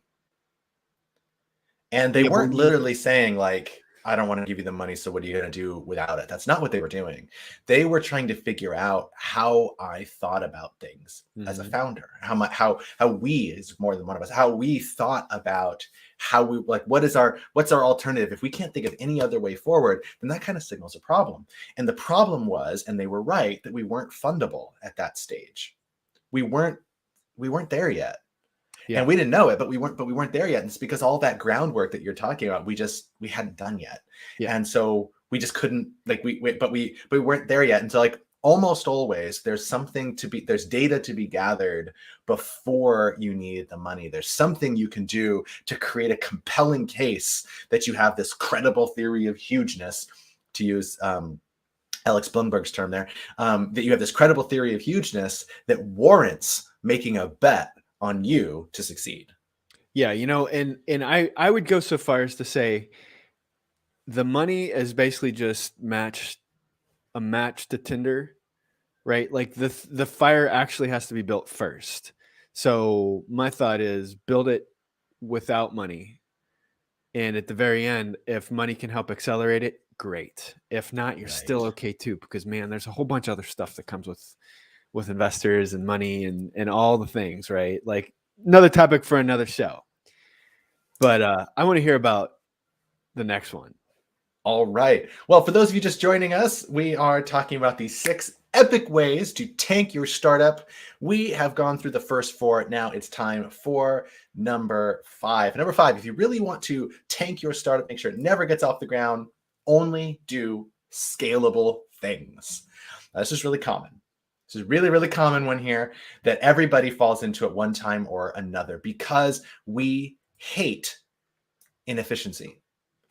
And they weren't literally saying like, I don't want to give you the money, so what are you going to do without it? That's not what they were doing. They were trying to figure out how I thought about things as a founder, how we, is more than one of us, how we thought about how we, like, what's our alternative? If we can't think of any other way forward, then that kind of signals a problem. And the problem was, and they were right, that we weren't fundable at that stage. We weren't there yet. Yeah. And we didn't know it, but we weren't there yet. And it's because all that groundwork that you're talking about, we hadn't done yet. Yeah. And so we just couldn't, like, we weren't there yet. And so, like, almost always there's data to be gathered before you need the money. There's something you can do to create a compelling case that you have this credible theory of hugeness, to use Alex Blumberg's term there, that you have this credible theory of hugeness that warrants making a bet on you to succeed. Yeah, and I would go so far as to say the money is basically just a match to Tinder, right? Like the fire actually has to be built first. So my thought is, build it without money. And at the very end, if money can help accelerate it, great. If not, you're still okay too, because man, there's a whole bunch of other stuff that comes with investors and money and all the things, right? Like, another topic for another show. But I want to hear about the next one. All right. Well, for those of you just joining us, we are talking about the 6 epic ways to tank your startup. We have gone through the first 4. Now it's time for number 5. Number 5, if you really want to tank your startup, make sure it never gets off the ground, only do scalable things. This is really common. This is really, really common one here that everybody falls into at one time or another, because we hate inefficiency.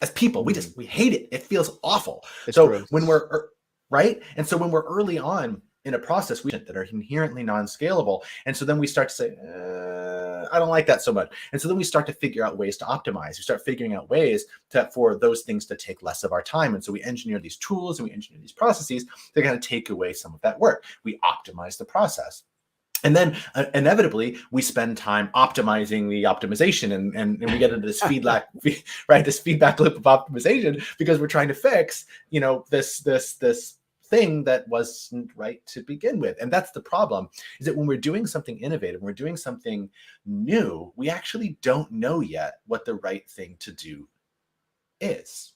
As people, we hate it. It feels awful. It's gross. When we're right, and so when we're early on in a process that are inherently non-scalable, and so then we start to say, I don't like that so much, and so then we start to figure out ways to optimize. We start figuring out ways for those things to take less of our time, and so we engineer these tools and we engineer these processes that kind of take away some of that work. We optimize the process. And then inevitably we spend time optimizing the optimization, and we get into this feedback, right? This feedback loop of optimization, because we're trying to fix, this thing that wasn't right to begin with. And that's the problem, is that when we're doing something innovative, when we're doing something new, we actually don't know yet what the right thing to do is.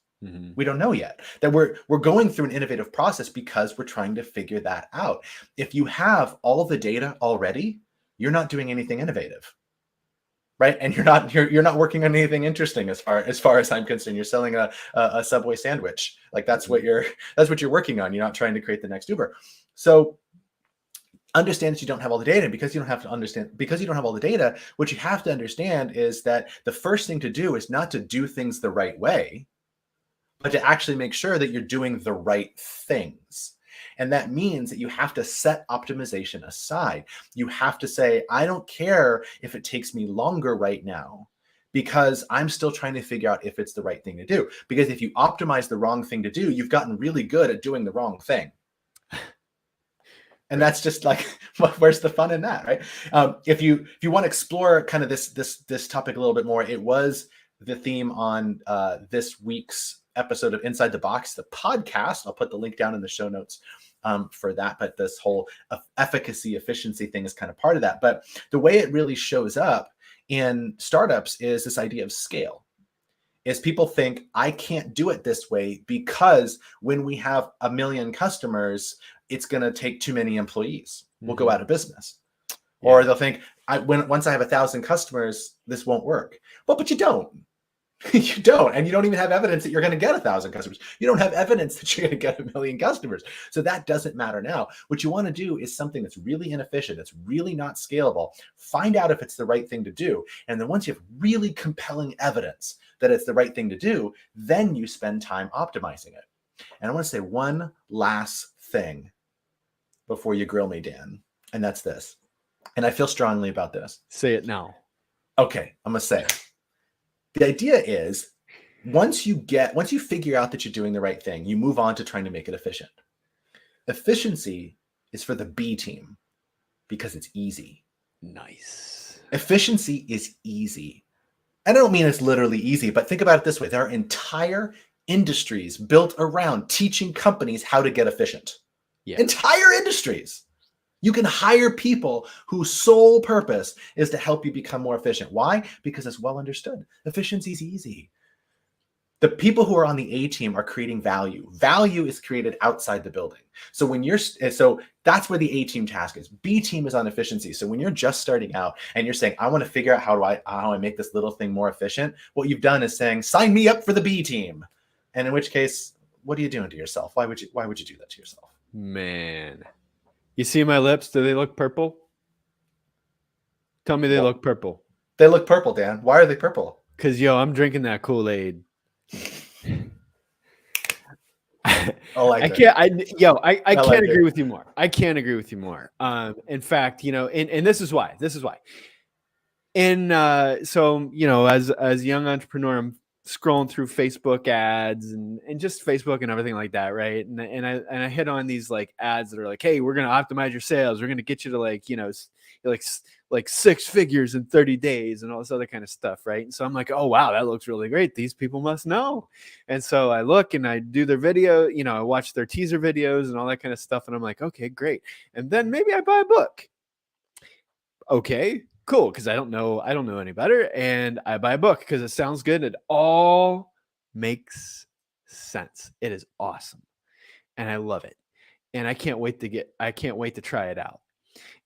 We don't know yet that we're going through an innovative process because we're trying to figure that out. If you have all the data already, you're not doing anything innovative, right? And you're not working on anything interesting as far as I'm concerned. You're selling a Subway sandwich. Like, that's what you're working on. You're not trying to create the next Uber. So understand that you don't have all the data. And because you don't have all the data, what you have to understand is that the first thing to do is not to do things the right way, but to actually make sure that you're doing the right things. And that means that you have to set optimization aside. You have to say, I don't care if it takes me longer right now, because I'm still trying to figure out if it's the right thing to do. Because if you optimize the wrong thing to do, you've gotten really good at doing the wrong thing. And that's just like, where's the fun in that, right? If you want to explore kind of this topic a little bit more, it was the theme on this week's episode of Inside the Box, the podcast. I'll put the link down in the show notes for that. But this whole efficacy-efficiency thing is kind of part of that. But the way it really shows up in startups is this idea of scale. Is people think, I can't do it this way because when we have 1 million customers, it's going to take too many employees. We'll go out of business. Yeah. Or they'll think, once I have 1,000 customers, this won't work. But you don't. You don't. And you don't even have evidence that you're going to get 1,000 customers. You don't have evidence that you're going to get 1 million customers. So that doesn't matter now. What you want to do is something that's really inefficient, that's really not scalable. Find out if it's the right thing to do. And then once you have really compelling evidence that it's the right thing to do, then you spend time optimizing it. And I want to say one last thing before you grill me, Dan. And that's this. And I feel strongly about this. Say it now. Okay, I'm going to say it. The idea is once you figure out that you're doing the right thing, you move on to trying to make it efficient. Efficiency is for the B team because it's easy. Nice. Efficiency is easy. I don't mean it's literally easy, but think about it this way. There are entire industries built around teaching companies how to get efficient. Yeah. Entire industries. You can hire people whose sole purpose is to help you become more efficient. Why? Because it's well understood. Efficiency is easy. The people who are on the A team are creating value. Value is created outside the building. So that's where the A team task is. B team is on efficiency. So when you're just starting out and you're saying, I want to figure out how I make this little thing more efficient, what you've done is saying, sign me up for the B team. And in which case, what are you doing to yourself? Why would you do that to yourself? Man. You see my lips? Do they look purple? Tell me they look purple. They look purple, Dan. Why are they purple? Because, I'm drinking that Kool-Aid. I can't agree with you more. I can't agree with you more. In fact, and this is why. And as a young entrepreneur, I'm scrolling through Facebook ads and just Facebook and everything like that, right? And I hit on these like ads that are like, hey, we're gonna optimize your sales, we're gonna get you to like 6 figures in 30 days and all this other kind of stuff, right? And so I'm like, oh wow, that looks really great. These people must know. And so I look and I do their video, I watch their teaser videos and all that kind of stuff, and I'm like, okay, great. And then maybe I buy a book. Okay, cool, because I don't know any better, and I buy a book because it sounds good. It all makes sense. It is awesome, and I love it, and I can't wait to try it out.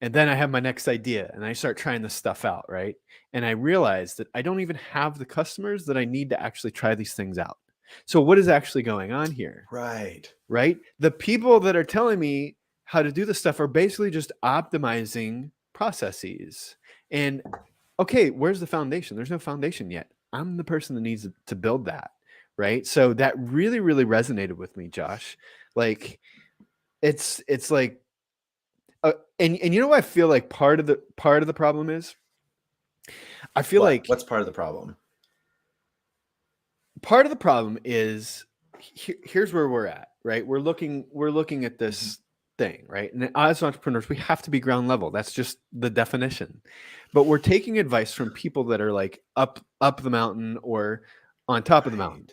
And then I have my next idea, and I start trying this stuff out, right? And I realize that I don't even have the customers that I need to actually try these things out. So what is actually going on here? Right. The people that are telling me how to do this stuff are basically just optimizing processes. And okay, where's the foundation? There's no foundation yet. I'm the person that needs to build that, right? So that really, really resonated with me, Josh. Like, it's like, and what I feel like part of the problem is, I feel like what's part of the problem? Part of the problem is here's where we're at, right? We're looking at this thing, right? And as entrepreneurs, we have to be ground level. That's just the definition. But we're taking advice from people that are like up the mountain or on top of the mountain.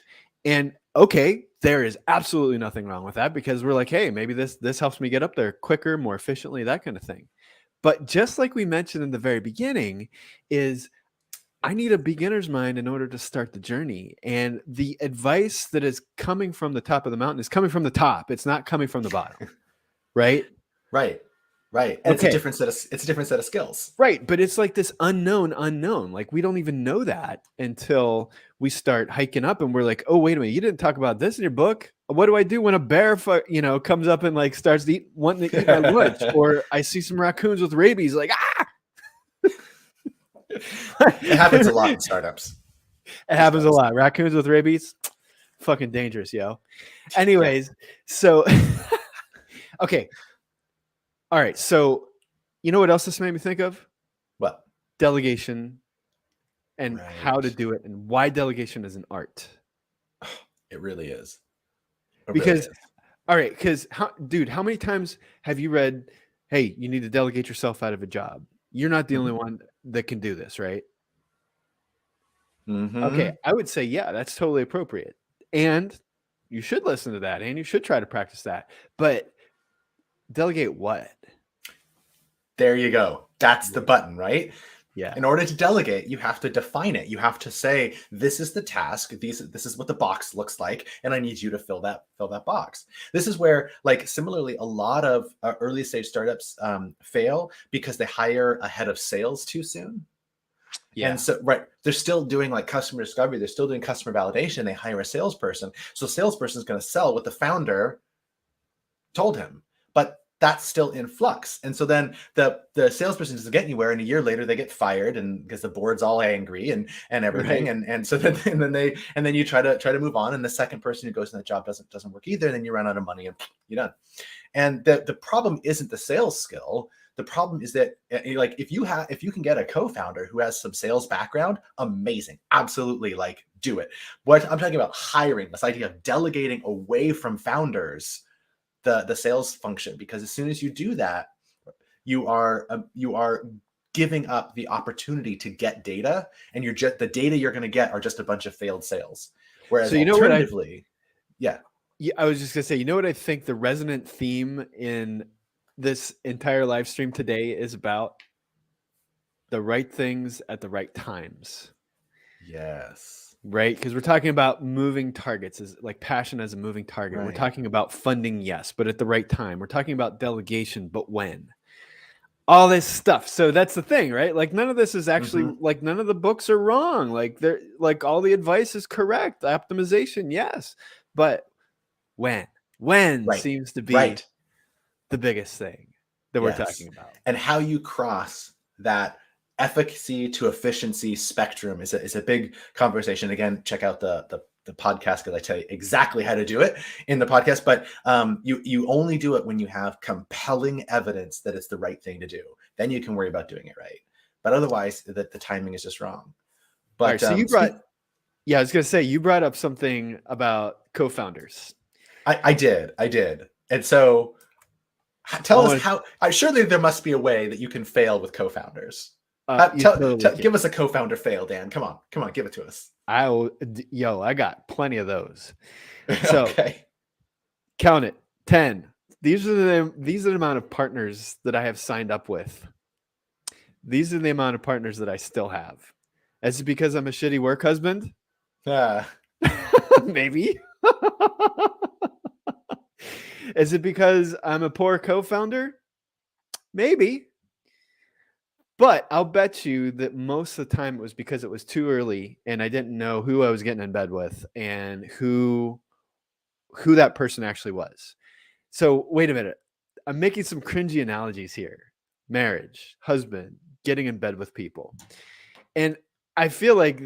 And okay, there is absolutely nothing wrong with that, because we're like, hey, maybe this helps me get up there quicker, more efficiently, that kind of thing. But just like we mentioned in the very beginning, is I need a beginner's mind in order to start the journey. And the advice that is coming from the top of the mountain is coming from the top. It's not coming from the bottom. Right? Right. Right. And Okay. it's a different set of skills. Right. But it's like this unknown. Like we don't even know that until we start hiking up and we're like, oh, wait a minute. You didn't talk about this in your book. What do I do when a bear, comes up and like starts wanting to eat my lunch? Or I see some raccoons with rabies, like, ah! It happens a lot in startups. It happens a lot. Raccoons with rabies, fucking dangerous, yo. Anyways, so, okay. All right. So, you know what else this made me think of? What? Delegation and Right. how to do it and why delegation is an art. It really is. Because, all right, because, dude, how many times have you read, hey, you need to delegate yourself out of a job? You're not the only one that can do this, right? Okay, I would say, yeah, that's totally appropriate. And you should listen to that and you should try to practice that. But delegate what? There you go. That's the button, right? Yeah. In order to delegate, you have to define it. You have to say, this is the task. This is what the box looks like, and I need you to fill that box. This is where, like, similarly, a lot of early stage startups fail because they hire a head of sales too soon. Yeah. And so, right, they're still doing like customer discovery. They're still doing customer validation. They hire a salesperson. So salesperson is going to sell what the founder told him, but that's still in flux. And so then the salesperson doesn't get anywhere, and a year later they get fired, and because the board's all angry and everything. Right. And so then and then you try to move on, and the second person who goes in that job doesn't work either, and then you run out of money and you're done. And the problem isn't the sales skill. The problem is that, like, if you can get a co-founder who has some sales background, amazing, absolutely, like, do it. What I'm talking about, hiring, this idea of delegating away from founders the sales function, because as soon as you do that, you are giving up the opportunity to get data, and the data you're going to get are just a bunch of failed sales. Whereas, so alternatively, yeah, I was just gonna say, you know what I think the resonant theme in this entire live stream today is about? The right things at the right times. Yes. Right? Because we're talking about moving targets, is like passion as a moving target. Right. We're talking about funding, yes, but at the right time. We're talking about delegation, but when? All this stuff. So that's the thing, right? Like none of this is actually like none of the books are wrong. Like they're like all the advice is correct. Optimization, yes. But when seems to be the biggest thing that we're talking about. And how you cross that efficacy to efficiency spectrum is a big conversation. Again, check out the podcast, because I tell you exactly how to do it in the podcast. But you only do it when you have compelling evidence that it's the right thing to do. Then you can worry about doing it right. But otherwise, the timing is just wrong. But right, so you I was gonna say, you brought up something about co-founders. I did. And so tell us how. Surely there must be a way that you can fail with co-founders. Give us a co-founder fail, Dan. Come on, give it to us. I got plenty of those. So count it, 10. These are the amount of partners that I have signed up with. These are the amount of partners that I still have. Is it because I'm a shitty work husband? Maybe. Is it because I'm a poor co-founder? Maybe. But I'll bet you that most of the time it was because it was too early and I didn't know who I was getting in bed with and who that person actually was. So wait a minute. I'm making some cringy analogies here. Marriage, husband, getting in bed with people. And I feel like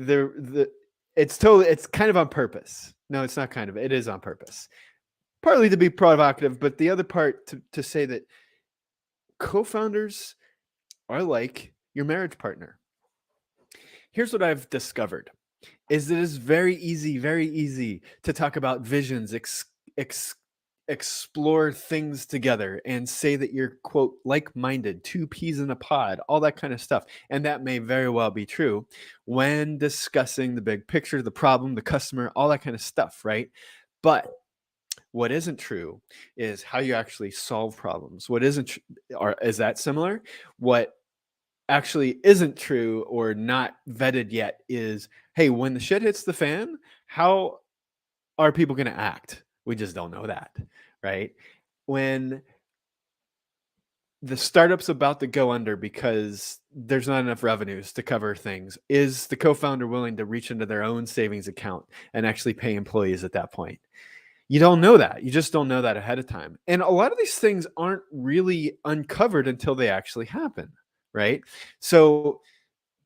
it's kind of on purpose. No, it's not kind of. It is on purpose. Partly to be provocative, but the other part to say that co-founders are like your marriage partner. Here's what I've discovered is that it's very easy to talk about visions, explore things together, and say that you're, quote, like-minded, two peas in a pod, all that kind of stuff. And that may very well be true when discussing the big picture, the problem, the customer, all that kind of stuff, right? But what isn't true is how you actually solve problems. What isn't is that similar? What actually isn't true or not vetted yet is, hey, when the shit hits the fan, how are people going to act? We just don't know that, right? When the startup's about to go under because there's not enough revenues to cover things. Is the co-founder willing to reach into their own savings account and actually pay employees at that point? You don't know that. You just don't know that ahead of time. And a lot of these things aren't really uncovered until they actually happen, right? So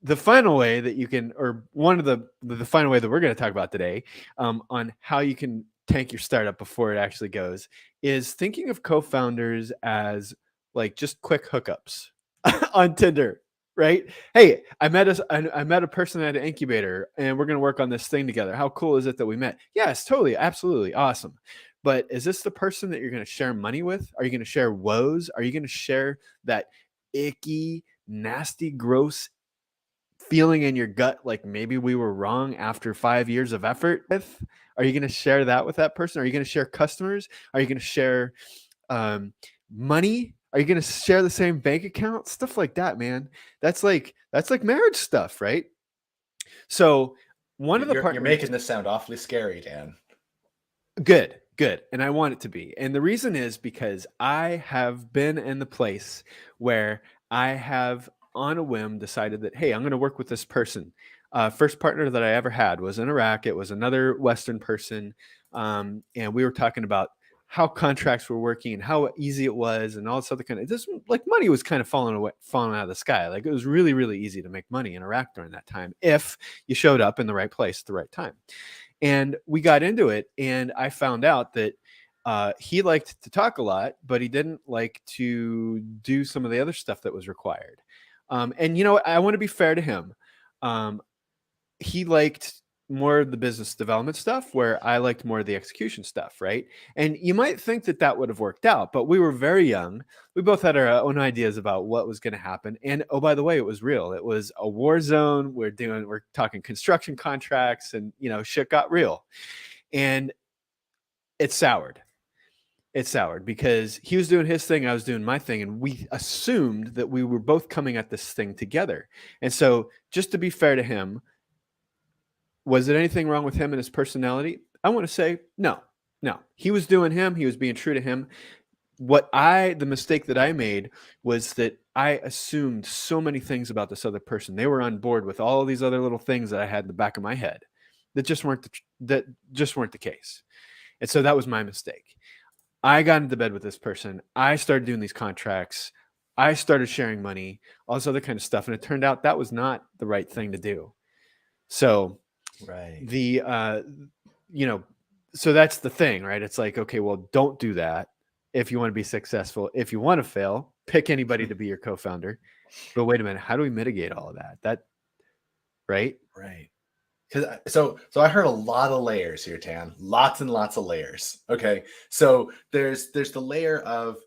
the final way that you can, or one of the final way that we're going to talk about today, on how you can tank your startup before it actually goes, is thinking of co-founders as like just quick hookups on Tinder, right? Hey, I met a person at an incubator, and we're going to work on this thing together. How cool is it that we met? Yes, totally, absolutely, awesome. But is this the person that you're going to share money with? Are you going to share woes? Are you going to share that icky, nasty, gross feeling in your gut like maybe we were wrong after 5 years of effort with? Are you going to share that with that person? Are you going to share customers? Are you going to share money? Are you going to share the same bank account? Stuff like that, man. That's like marriage stuff, right? So one of the You're partners, making this sound awfully scary, Dan. good, and I want it to be. And the reason is because I have been in the place where I have on a whim decided that, hey, I'm going to work with this person. First partner that I ever had was in Iraq. It was another Western person, and we were talking about how contracts were working and how easy it was, and all this other kind of, just like money was kind of falling out of the sky. Like it was really, really easy to make money in Iraq during that time if you showed up in the right place at the right time. And we got into it, and I found out that he liked to talk a lot, but he didn't like to do some of the other stuff that was required. And you know, I want to be fair to him. Um, he liked more of the business development stuff, where I liked more of the execution stuff, right? And you might think that that would have worked out, but we were very young. We both had our own ideas about what was going to happen. And oh, by the way, it was real. It was a war zone. We're talking construction contracts, and you know, shit got real. And it soured. It soured because he was doing his thing, I was doing my thing, and we assumed that we were both coming at this thing together. And so, just to be fair to him, was it anything wrong with him and his personality? I want to say no. He was doing him. He was being true to him. The mistake that I made was that I assumed so many things about this other person. They were on board with all these other little things that I had in the back of my head that just weren't the case. And so that was my mistake. I got into bed with this person. I started doing these contracts. I started sharing money, all this other kind of stuff. And it turned out that was not the right thing to do. So Right. So that's the thing, right? It's like, okay, well, don't do that if you want to be successful. If you want to fail, pick anybody to be your co-founder. But wait a minute, how do we mitigate all of that? Right? Right. So I heard a lot of layers here, Tan. Lots and lots of layers. Okay. So there's the layer of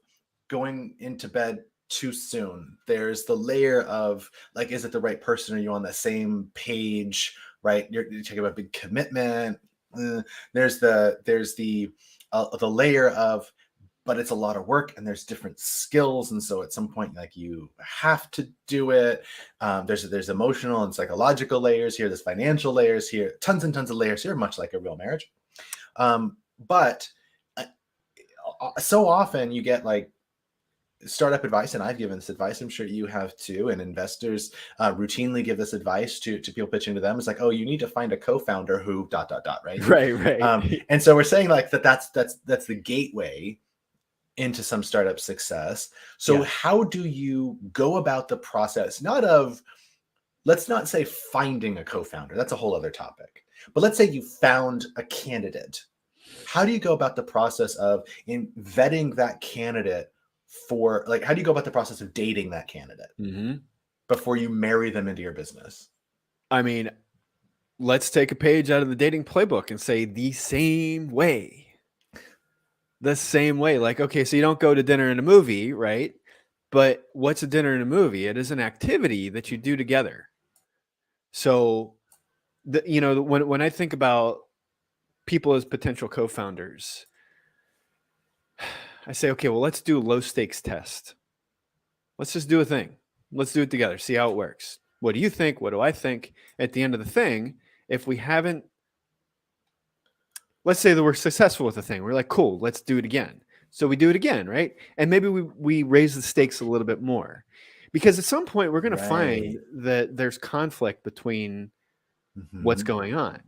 going into bed too soon. There's the layer of like, is it the right person? Are you on the same page? Right. You're talking about big commitment. There's the layer of, but it's a lot of work and there's different skills, and so at some point, like, you have to do it. There's emotional and psychological layers here. There's financial layers here. Tons and tons of layers here, much like a real marriage. But so often you get like startup advice, and I've given this advice, I'm sure you have too, and investors routinely give this advice to people pitching to them. It's like, oh, you need to find a co-founder who ... right. Right. And so we're saying like that's the gateway into some startup success. So how do you go about the process, not of, let's not say finding a co-founder, that's a whole other topic, but let's say you found a candidate. How do you go about the process of vetting that candidate for, like, how do you go about the process of dating that candidate before you marry them into your business? I mean, let's take a page out of the dating playbook and say the same way. Like, okay, so you don't go to dinner and a movie, right? But what's a dinner and a movie? It is an activity that you do together. So, when I think about people as potential co-founders, I say, okay, well, let's do a low stakes test. Let's just do a thing. Let's do it together. See how it works. What do you think? What do I think? At the end of the thing, if we haven't, let's say that we're successful with the thing, we're like, cool, let's do it again. So we do it again, right? And maybe we raise the stakes a little bit more, because at some point we're going to find Right. that there's conflict between what's Hmm. going on.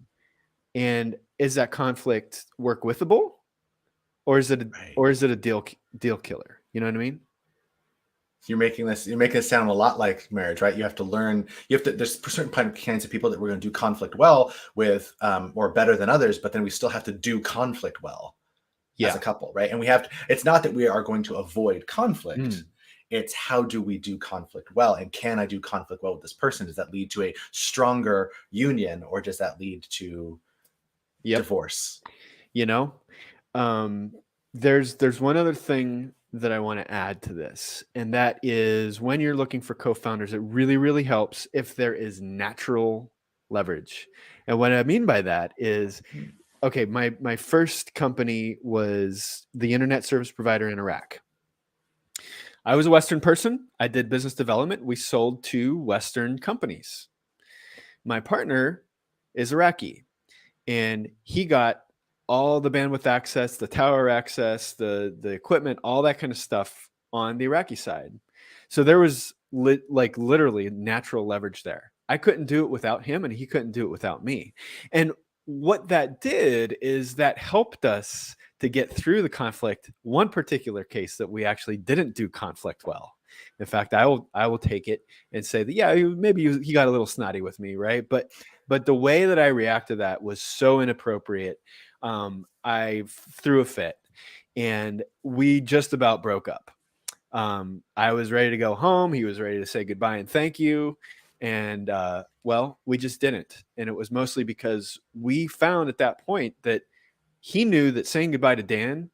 And is that conflict work withable, or is it Right. a deal killer? You know what I mean? You're making this sound a lot like marriage, right? You have to learn. There's certain kinds of people that we're going to do conflict well with, or better than others. But then we still have to do conflict well as a Yeah. couple, right? And we have to, it's not that we are going to avoid conflict. Mm. It's how do we do conflict well? And can I do conflict well with this person? Does that lead to a stronger union, or does that lead to Yep. divorce? You know, um, there's one other thing that I want to add to this, and that is when you're looking for co-founders, it really helps if there is natural leverage. And what I mean by that is, Hmm. okay, my first company was the internet service provider in Iraq. I was a Western person. I did business development. We sold to Western companies. My partner is Iraqi, and he got all the bandwidth access, the tower access, the equipment, all that kind of stuff on the Iraqi side. So there was literally natural leverage there. I couldn't do it without him, and he couldn't do it without me. And what that did is that helped us to get through the conflict. One particular case that we actually didn't do conflict well. In fact, I will take it and say that, yeah, maybe he got a little snotty with me, right? But the way that I reacted to that was so inappropriate. I threw a fit, and we just about broke up. I was ready to go home. He was ready to say goodbye and thank you. And well, we just didn't. And it was mostly because we found at that point that he knew that saying goodbye to Dan,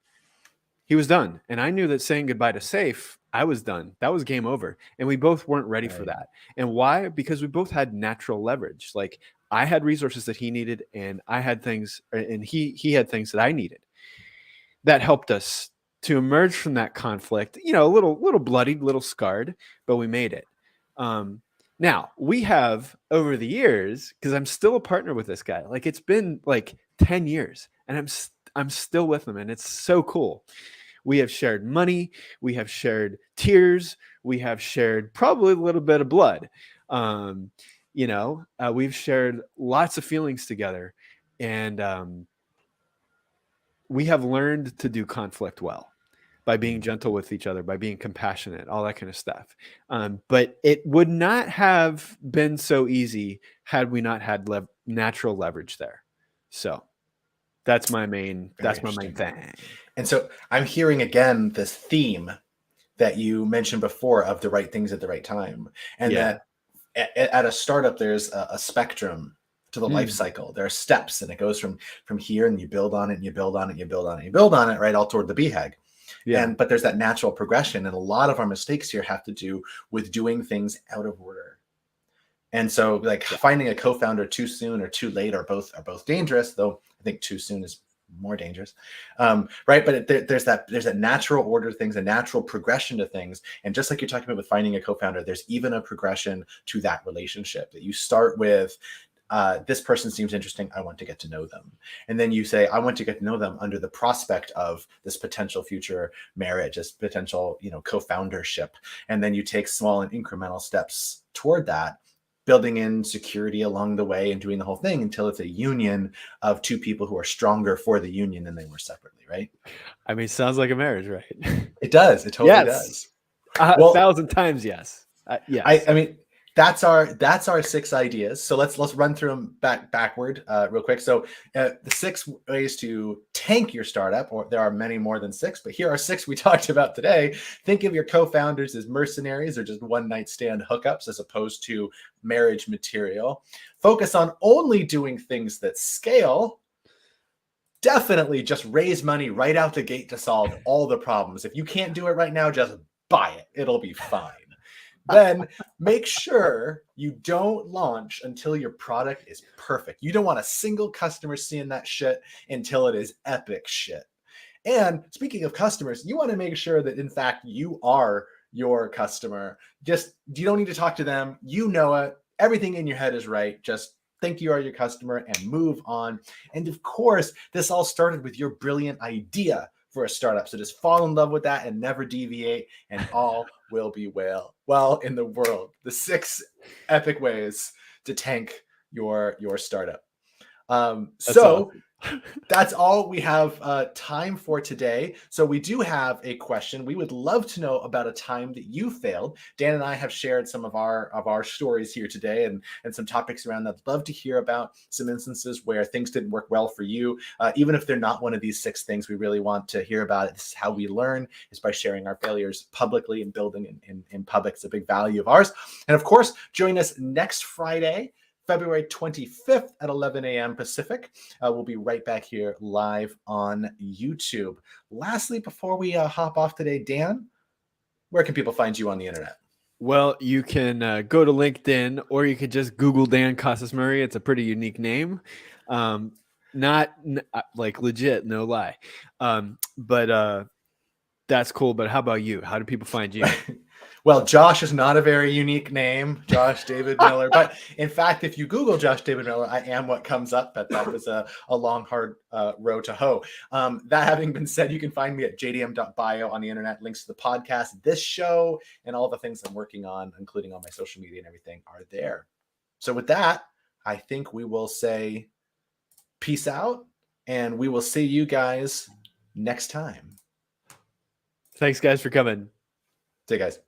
he was done. And I knew that saying goodbye to Safe, I was done. That was game over. And we both weren't ready for Right. that. And why? Because we both had natural leverage. Like, I had resources that he needed, and I had things, and he had things that I needed. That helped us to emerge from that conflict, a little bloodied, little scarred, but we made it. Now we have, over the years, because I'm still a partner with this guy. Like, it's been like 10 years, and I'm still with him, and it's so cool. We have shared money, we have shared tears, we have shared probably a little bit of blood. We've shared lots of feelings together, and we have learned to do conflict well by being gentle with each other, by being compassionate, all that kind of stuff. But it would not have been so easy had we not had natural leverage there. So that's my main Very thing. And so I'm hearing again this theme that you mentioned before of the right things at the right time, and Yeah. that at a startup there's a spectrum to the life cycle. There are steps, and it goes from here, and you build on it, and you build on it, and you build on it, you build on it, right, all toward the BHAG. Yeah. But there's that natural progression, and a lot of our mistakes here have to do with doing things out of order. And so, like, finding a co-founder too soon or too late are both dangerous, though I think too soon is more dangerous, right? But there's that natural order to things, a natural progression to things. And just like you're talking about with finding a co-founder, there's even a progression to that relationship, that you start with, this person seems interesting, I want to get to know them. And then you say, I want to get to know them under the prospect of this potential future marriage, this potential, co-foundership. And then you take small and incremental steps toward that, building in security along the way and doing the whole thing until it's a union of two people who are stronger for the union than they were separately, right? I mean, sounds like a marriage, right? It does. It totally Yes. does. Well, 1,000 times yes. Yes. I mean, that's our 6 ideas. So let's run through them backward real quick. So the 6 ways to tank your startup, or there are many more than 6, but here are 6 we talked about today. Think of your co-founders as mercenaries, or just one night stand hookups, as opposed to marriage material. Focus on only doing things that scale. Definitely just raise money right out the gate to solve all the problems. If you can't do it right now, just buy it. It'll be fine. Then make sure you don't launch until your product is perfect. You don't want a single customer seeing that shit until it is epic shit. And speaking of customers, you want to make sure that, in fact, you are your customer. Just, you don't need to talk to them. You know it. Everything in your head is right. Just think you are your customer and move on. And of course, this all started with your brilliant idea for a startup. So just fall in love with that and never deviate, and all will be well in the world. The 6 epic ways to tank your startup. That's So awesome. that's all we have time for today. So we do have a question. We would love to know about a time that you failed. Dan and I have shared some of our stories here today, and some topics around that. I'd love to hear about some instances where things didn't work well for you. Even if they're not one of these 6 things, we really want to hear about it. This is how we learn, is by sharing our failures publicly and building in public. It's a big value of ours. And of course, join us next Friday, February 25th at 11 a.m. Pacific. We'll be right back here live on YouTube. Lastly, before we hop off today, Dan, where can people find you on the internet? Well, you can go to LinkedIn, or you could just Google Dan Casas-Murray. It's a pretty unique name. Not like legit, no lie. But that's cool. But how about you? How do people find you? Well, Josh is not a very unique name, Josh David Miller. But in fact, if you Google Josh David Miller, I am what comes up. But that was a long, hard row to hoe. That having been said, you can find me at jdm.bio on the internet. Links to the podcast, this show, and all the things I'm working on, including on my social media and everything, are there. So with that, I think we will say peace out, and we will see you guys next time. Thanks, guys, for coming. See you guys.